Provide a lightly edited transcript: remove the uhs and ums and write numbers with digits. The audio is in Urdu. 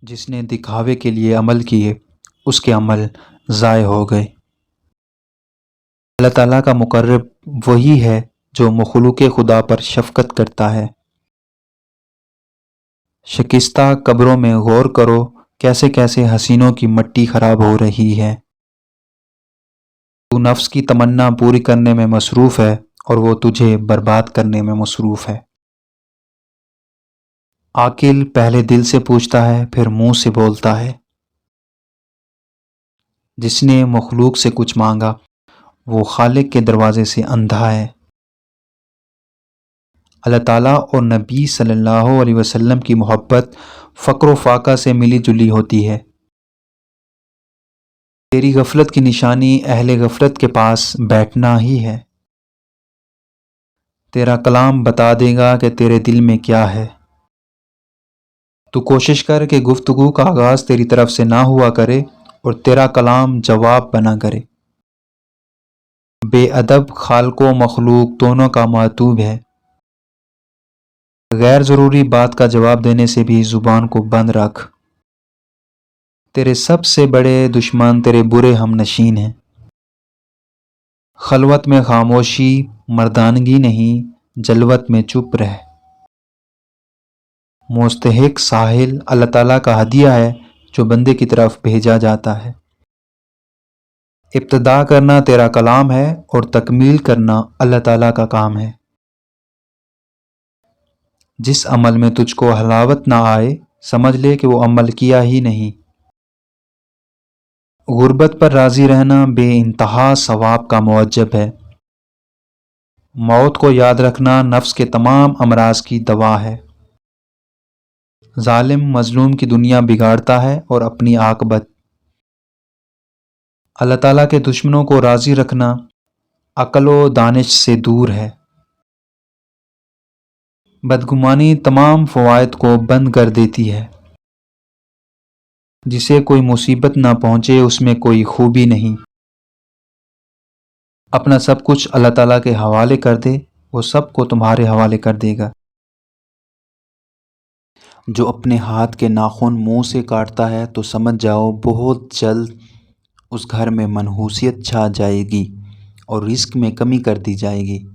جس نے دکھاوے کے لیے عمل کیے اس کے عمل ضائع ہو گئے۔ اللہ تعالیٰ کا مقرب وہی ہے جو مخلوق خدا پر شفقت کرتا ہے۔ شکستہ قبروں میں غور کرو، کیسے کیسے حسینوں کی مٹی خراب ہو رہی ہے۔ تو نفس کی تمنا پوری کرنے میں مصروف ہے اور وہ تجھے برباد کرنے میں مصروف ہے۔ عاقل پہلے دل سے پوچھتا ہے پھر منہ سے بولتا ہے۔ جس نے مخلوق سے کچھ مانگا وہ خالق کے دروازے سے اندھا ہے۔ اللہ تعالیٰ اور نبی صلی اللہ علیہ وسلم کی محبت فقر و فاقہ سے ملی جلی ہوتی ہے۔ تیری غفلت کی نشانی اہل غفلت کے پاس بیٹھنا ہی ہے۔ تیرا کلام بتا دے گا کہ تیرے دل میں کیا ہے۔ تو کوشش کر کہ گفتگو کا آغاز تیری طرف سے نہ ہوا کرے اور تیرا کلام جواب بنا کرے۔ بے ادب خالق و مخلوق دونوں کا معتوب ہے۔ غیر ضروری بات کا جواب دینے سے بھی زبان کو بند رکھ۔ تیرے سب سے بڑے دشمن تیرے برے ہم نشین ہیں۔ خلوت میں خاموشی مردانگی نہیں، جلوت میں چپ رہ۔ مستحق ساحل اللہ تعالیٰ کا ہدیہ ہے جو بندے کی طرف بھیجا جاتا ہے۔ ابتدا کرنا تیرا کلام ہے اور تکمیل کرنا اللہ تعالیٰ کا کام ہے۔ جس عمل میں تجھ کو حلاوت نہ آئے سمجھ لے کہ وہ عمل کیا ہی نہیں۔ غربت پر راضی رہنا بے انتہا ثواب کا موجب ہے۔ موت کو یاد رکھنا نفس کے تمام امراض کی دوا ہے۔ ظالم مظلوم کی دنیا بگاڑتا ہے اور اپنی عاقبت۔ اللہ تعالیٰ کے دشمنوں کو راضی رکھنا عقل و دانش سے دور ہے۔ بدگمانی تمام فوائد کو بند کر دیتی ہے۔ جسے کوئی مصیبت نہ پہنچے اس میں کوئی خوبی نہیں۔ اپنا سب کچھ اللہ تعالیٰ کے حوالے کر دے، وہ سب کو تمہارے حوالے کر دے گا۔ جو اپنے ہاتھ کے ناخن منہ سے کاٹتا ہے تو سمجھ جاؤ بہت جلد اس گھر میں منحوسیت چھا جائے گی اور رزق میں کمی کر دی جائے گی۔